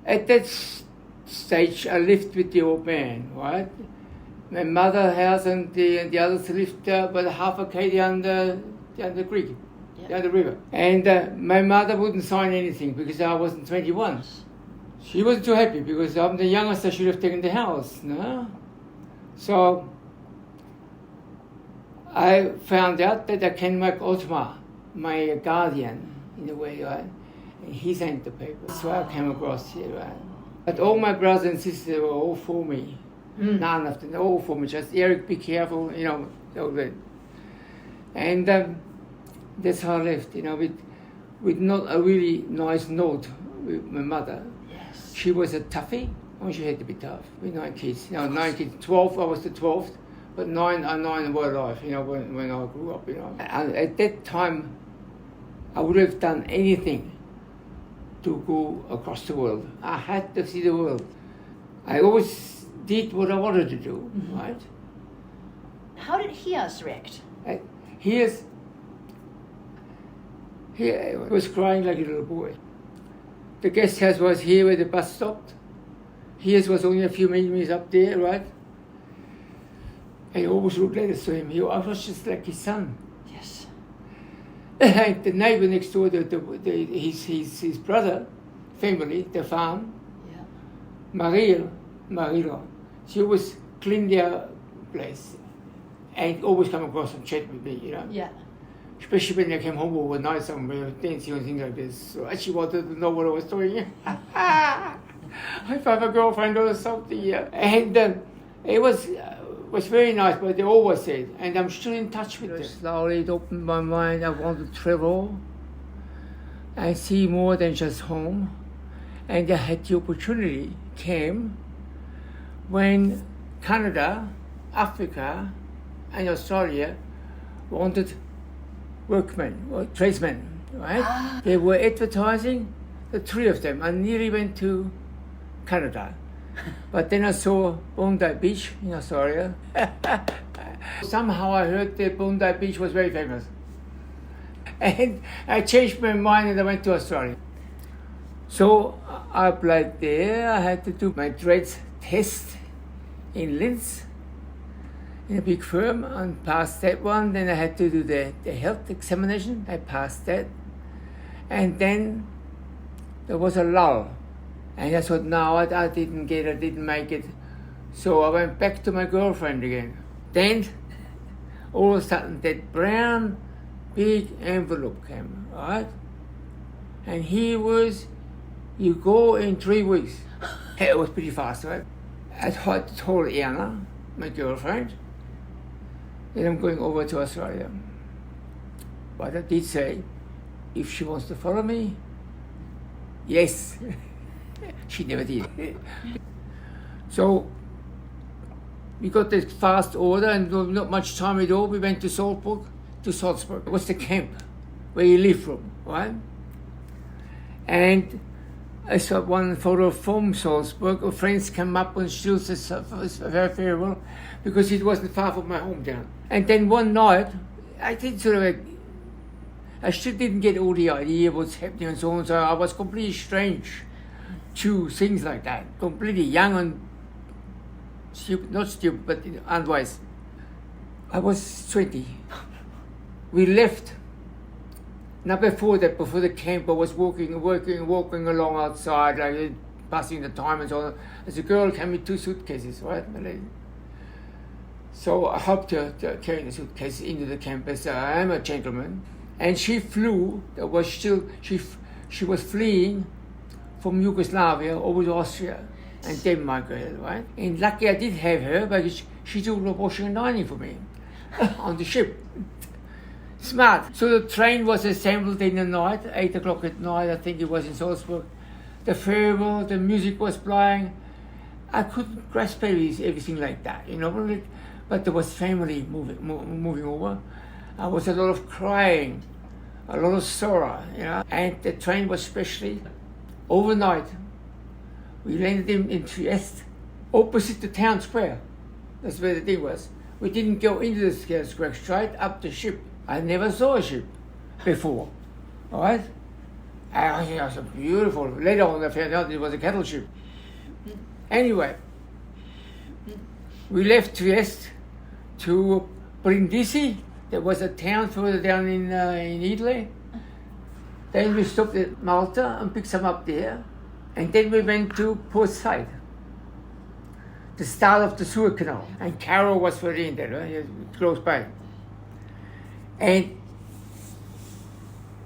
At that stage, I lived with the old man, right? My mother's house and the others lived about half a k down the creek, down the river. And my mother wouldn't sign anything because I wasn't 21. She wasn't too happy because I'm the youngest. I should have taken the house, no? So I found out that I can make Otmar my guardian in a way, right? And he signed the paper. That's why I came across here, right? But all my brothers and sisters were all for me. None of them, all for me. Just Erich, be careful, you know, all that. And that's how I left, you know, with not a really nice note with my mother. Yes. She was a toughie. Oh, she had to be tough with 9 kids. You know, 9 kids. 12, I was the 12th, but 9 were alive, you know, when I grew up, you know. And at that time, I would have done anything to go across the world. I had to see the world. I always did what I wanted to do, right? How did he react? He was crying like a little boy. The guest house was here where the bus stopped. His was only a few meters up there, right? I always looked like to him. I was just like his son. Yes. And the neighbor next door, his brother, family, the farm, Maria, she always cleaned their place and always come across and chat with me, you know. Yeah. Especially when I came home overnight somewhere, dancing and things like this. So I actually wanted to know what I was doing. If I have a girlfriend or something, yeah. And it was very nice, but they always said, and I'm still in touch with them. Slowly it opened my mind. I want to travel and see more than just home. And I had the opportunity came when Canada, Africa, and Australia wanted workmen or tradesmen, right? They were advertising, the 3 of them. I nearly went to Canada. But then I saw Bondi Beach in Australia. Somehow I heard that Bondi Beach was very famous. And I changed my mind and I went to Australia. So I applied there. I had to do my trades test in Linz, in a big firm, and passed that one. Then I had to do the health examination. I passed that. And then there was a lull. And I thought, no, I didn't make it. So I went back to my girlfriend again. Then, all of a sudden, that brown, big envelope came, right? And he was, you go in 3 weeks. It was pretty fast, right? I told Anna, my girlfriend, that I'm going over to Australia. But I did say, if she wants to follow me, yes. She never did. So we got this fast order and not much time at all. We went to Salzburg. It was the camp where you live from, right? And I saw one photo from Salzburg. Friends came up and still said very farewell because it wasn't far from my hometown. And then one night, I still didn't get all the idea of what's happening and so on. So I was completely strange to things like that. Completely young and stupid, not stupid, but unwise. I was 20. We left. Now before the camp, I was walking along outside, like passing the time and so on. As a girl came with 2 suitcases, right, my lady? So I helped her to carry the suitcase into the camp as I am a gentleman. And she flew, she was fleeing from Yugoslavia over to Austria and then migrated, right? And lucky I did have her because she did the washing and ironing for me on the ship. Smart. So the train was assembled in the night, 8 o'clock at night, I think it was in Salzburg. The farewell, the music was playing. I couldn't grasp everything like that, you know, but there was family moving over. There was a lot of crying, a lot of sorrow, you know. And the train was specially overnight. We landed in Trieste, opposite the town square. That's where the thing was. We didn't go into the square, straight up the ship. I never saw a ship before, all right? I think it was beautiful. Later on, I found out it was a cattle ship. Anyway, we left Trieste to Brindisi. There was a town further down in Italy. Then we stopped at Malta and picked some up there. And then we went to Port Said, the start of the Suez Canal. And Cairo was very in there, right? Close by. And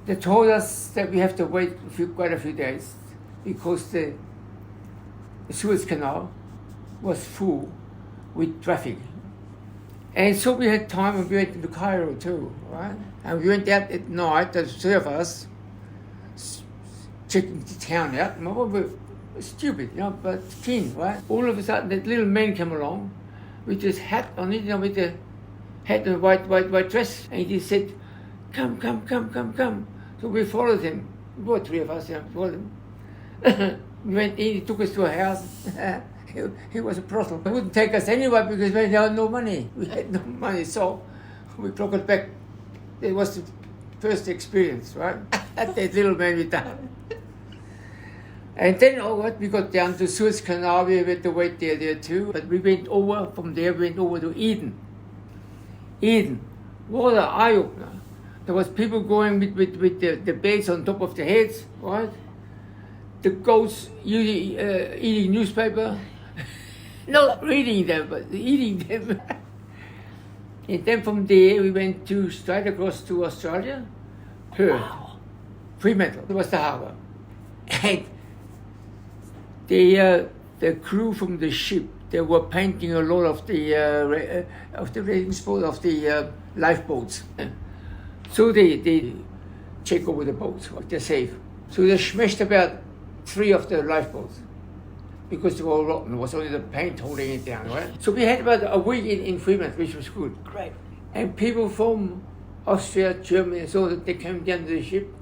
they told us that we have to wait quite a few days because the Suez Canal was full with traffic. And so we had time and we went to Cairo too, right? And we went out at night, the three of us, checking the town out. We were stupid, but keen, right? All of a sudden, that little man came along with his hat on it, with the hat and white dress. And he said, come. So we followed him. We were three of us, followed him. We went in, he took us to a house. He was a brothel. He wouldn't take us anywhere because we had no money. We had no money, so we clocked back. It was the first experience, right? That little man with that. And then we got down to Suez Canal. We had to wait there too. But we went over, from there we went over to Eden. What an eye-opener. There was people going with the beds on top of their heads, right? The goats eating newspaper. Not reading them, but eating them. And then from there we went straight across to Australia, Perth, Fremantle. It was the harbour. And the crew from the ship, they were painting a lot of the lifeboats. So they check over the boats, they're safe. So they smashed about 3 of the lifeboats because they were all rotten. It was only the paint holding it down, right? So we had about a week in Fremantle, which was good. Great. And people from Austria, Germany, so that they came down to the ship,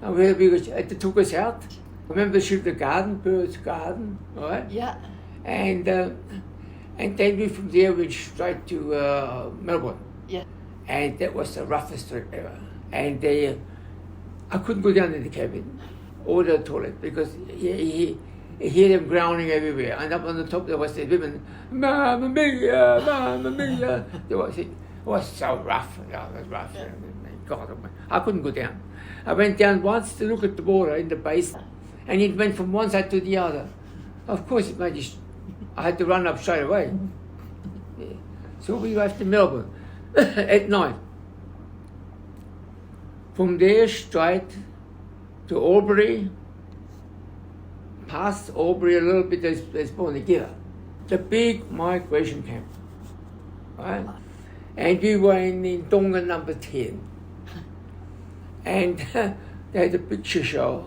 and they took us out. Remember the ship, the Garden, Bird's Garden, right? Yeah. And then we from there went straight to Melbourne. Yeah. And that was the roughest trip ever. And I couldn't go down in the cabin or the toilet because he hear them growling everywhere. And up on the top there was the women, Mamma Mia, Mamma Mia. It was so rough. It was rough. Yeah. God, I couldn't go down. I went down once to look at the water in the base, and it went from one side to the other. Of course, I had to run up straight away. Yeah. So we left to Melbourne at night. From there, straight to Albury, past Albury a little bit, there's Bonegilla, the big migration camp, right? And we were in Tonga number 10. And they had a picture show.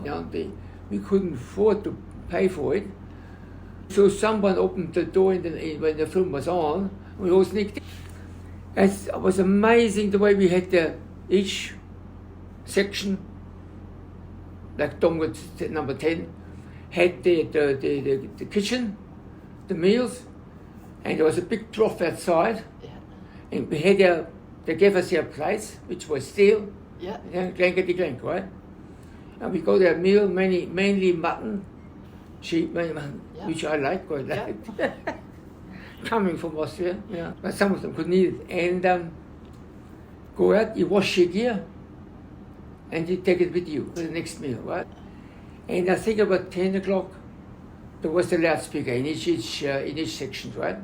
We couldn't afford to pay for it. So someone opened the door when the film was on. We all sneaked in. It was amazing the way we had each section, like Tonga number 10, had the kitchen, the meals, and there was a big trough outside. Yeah. And we had they gave us our plates, which was steel. Yeah. Clank, right? And we got their meal, mainly mutton, sheep, which I like quite like. Coming from Austria, but some of them couldn't eat it. And go out, you wash your gear, and you take it with you for the next meal, right? And I think about 10 o'clock, there was a loudspeaker in each section, right?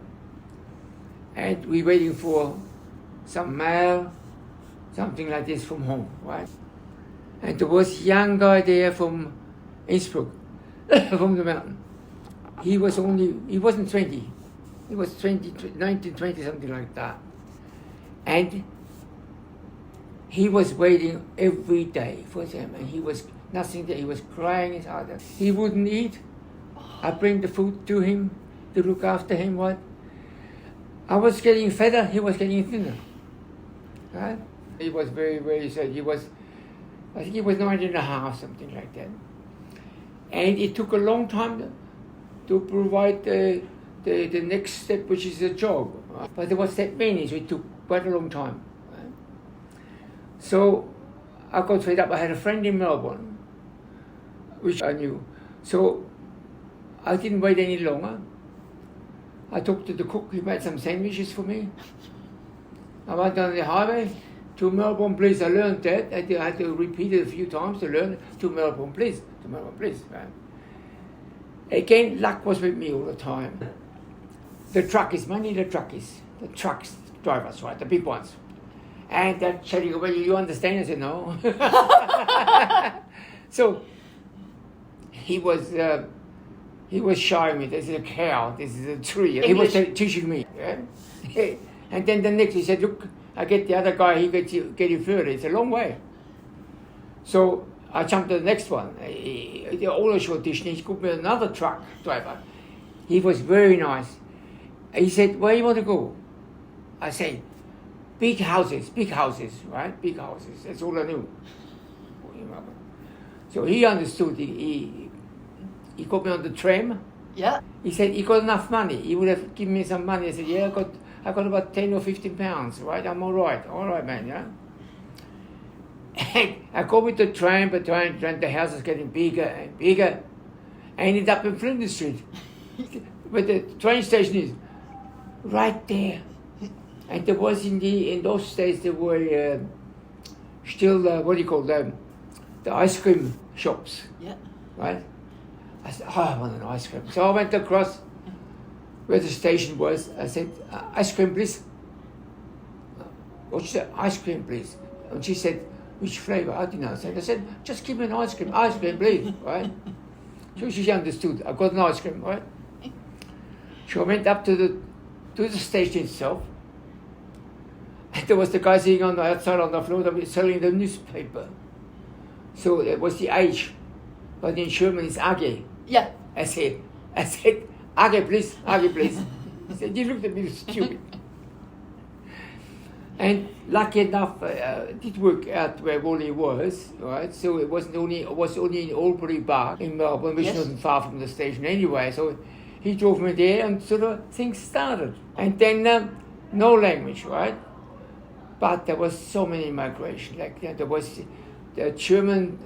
And we're waiting for some mail, something like this from home, right? And there was a young guy there from Innsbruck, from the mountain. He wasn't 20. He was 19, 20, something like that. And he was waiting every day for them, and he was nothing there. He was crying his heart out. He wouldn't eat. I bring the food to him to look after him, what? I was getting fatter, he was getting thinner. Right? He was very, very sad. I think he was 19 and a half, something like that. And it took a long time to provide the next step, which is a job. But there was that many, so it took quite a long time. Right? So I got fed up. I had a friend in Melbourne which I knew. So I didn't wait any longer. I talked to the cook, he made some sandwiches for me. I went on the highway to Melbourne Police. I learned that. I had to repeat it a few times to learn to Melbourne Police. To Melbourne Police, right? Again, luck was with me all the time. The truckies, mainly the truckies, the trucks drivers, right, the big ones. And they're chatting away, you understand? I said, no. So he was showing me, this is a cow, this is a tree. English. He was teaching me. Yeah? And then the next, he said, look, I get the other guy, he get you further. It's a long way. So I jumped to the next one. The Polish audition, he got me another truck driver. He was very nice. He said, where you want to go? I said, big houses, right? Big houses. That's all I knew. So he understood. He got me on the tram. Yeah. He said he got enough money. He would have given me some money. I said, yeah, I got about 10 or 15 pounds, right? I'm all right, man, yeah. And I go with the tram, but the house is getting bigger and bigger. I ended up in Flinders Street, where the train station is, right there. And there was in those days there were still what do you call them? The ice cream shops. Yeah. Right? I said, oh, I want an ice cream. So I went across where the station was. I said, ice cream, please. She said, ice cream, please. And she said, which flavour? I didn't know. I said, just give me an ice cream, please. Right? So she understood. I got an ice cream, right? So I went up to the station itself. And there was the guy sitting outside on the floor that was selling the newspaper. So it was the Age, but in German it's AG. Yeah. I said, AG please. He said, you looked at me stupid. And lucky enough, it did work out where Wally was, right? So it was only in Albury Park in Melbourne, which wasn't far from the station anyway. So he drove me there, and sort of things started. And then no language, right? But there was so many migration. Like there was the German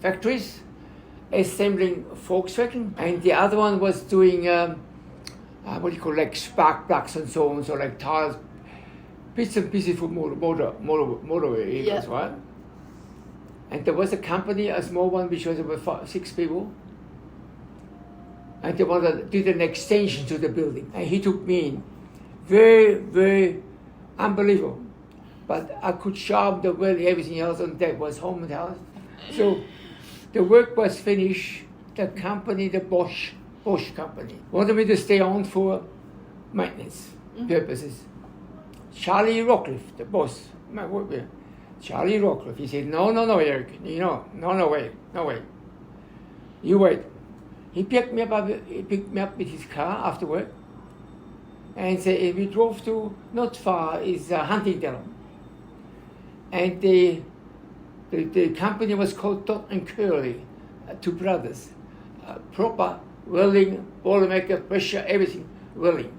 factories assembling Volkswagen, and the other one was doing what do you call, like spark plugs and so on, so like tires, bits and pieces for motorway vehicles, right? And there was a company, a small one, which was about 6 people, and they wanted to do an extension to the building, and he took me in. Very, very unbelievable. But I could sharpen the well, everything else on that was home and house. So the work was finished. The company, the Bosch company, wanted me to stay on for maintenance purposes. Charlie Rockcliffe, the boss, my work there. Charlie Rockcliffe, he said, no, Erich, no way. You wait. He picked me up with his car after work, and we drove to, not far, is Huntingdon. And the company was called Todd and Curley, two brothers. Proper welding, boilermaker, pressure, everything, welding.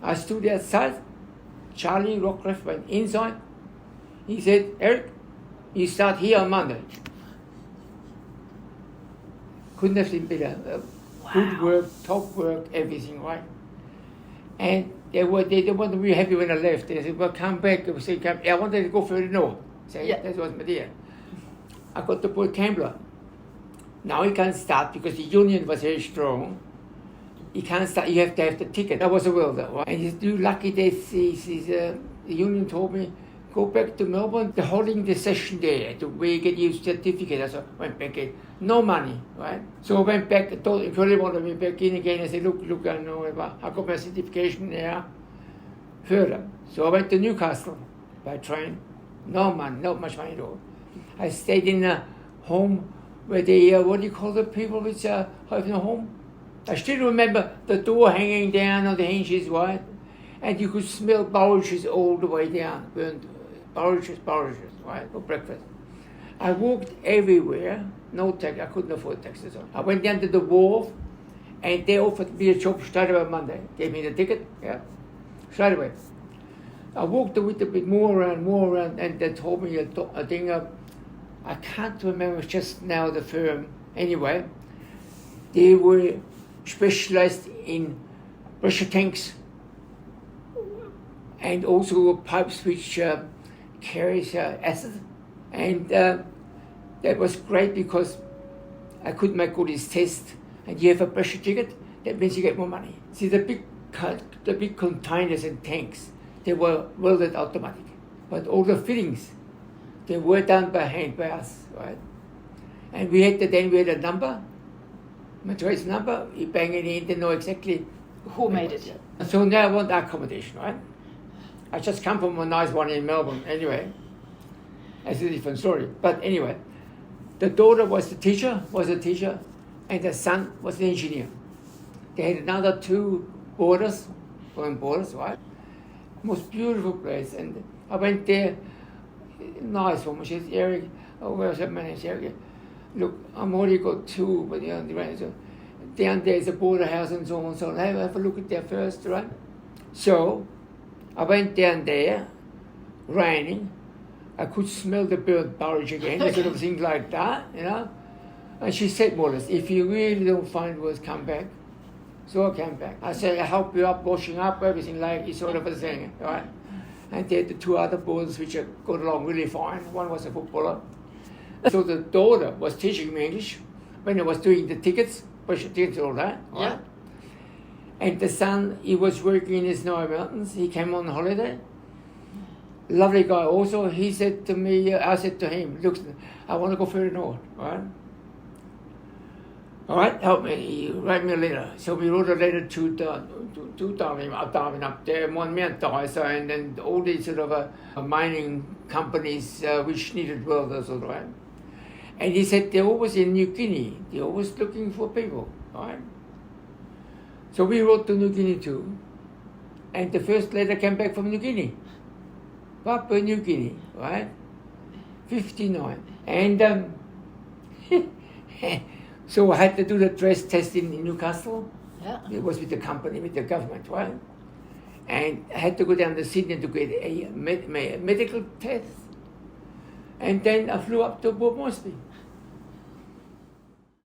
I stood outside. Charlie Rockcliffe went inside. He said, Erich, you start here on Monday. Couldn't have been better. Good work, top work, everything, right? And they weren't really happy when I left. They said, well, come back. I wanted to go further north. That was my idea. I got the boy Campbell. Now he can't start because the union was very strong. He can't start, you have to have the ticket. That was a welder, right? And he said, you lucky days, the union told me, go back to Melbourne. They're holding the session there to where you get your certificate. So I went back in. No money, right? So I went back, told Curly wanted me back in again. I said, look, I know, I got my certification there further. So I went to Newcastle by train. No money, not much money at all. I stayed in a home where they, what do you call the people which have no home? I still remember the door hanging down on the hinges, right? And you could smell porridges all the way down, burnt porridges, right, for breakfast. I walked everywhere, no tax, I couldn't afford taxes. I went down to the wharf, and they offered me a job straight away Monday. Gave me the ticket, straight away. I walked a little bit more around, and they told me a thing of I can't remember just now the firm. Anyway, they were specialized in pressure tanks and also pipes which carries acid. And that was great because I could make all these tests, and you have a pressure ticket, that means you get more money. See, the big containers and tanks, they were welded automatic, but all the fittings, they were done by hand by us, right? And we had a number, Madrid's number, you bang it in, they know exactly who made it. So now I want accommodation, right? I just come from a nice one in Melbourne, anyway. That's a different story. But anyway, the daughter was a teacher, and the son was an engineer. They had another 2 boarders, right? Most beautiful place. And I went there, nice woman. She said, Erich, where's that man? Erich, look, I'm already got 2, but so down there is a border house and so on. So have a look at that first, right? So I went down there, raining. I could smell the burnt porridge again, sort of things like that, And she said more or less, if you really don't find words, come back. So I came back. I said, I help you up, washing up, everything like this sort of a thing, right? And they had the 2 other boys which got along really fine. One was a footballer. So the daughter was teaching me English when I was doing the tickets, and all that, right? Yeah. And the son, he was working in the Snowy Mountains. He came on holiday. Lovely guy also. He said to me, I said to him, look, I want to go further north, right? All right, help me. He wrote me a letter. So we wrote a letter to Darwin up there, one man died, so, and then all these sort of mining companies which needed welders, all right? And he said they're always in New Guinea. They're always looking for people, right? So we wrote to New Guinea too. And the first letter came back from New Guinea. Papua New Guinea, right? 59. And so I had to do the dress test in Newcastle. Yeah. It was with the company, with the government, right? And I had to go down to Sydney to get a medical test. And then I flew up to Port Moresby.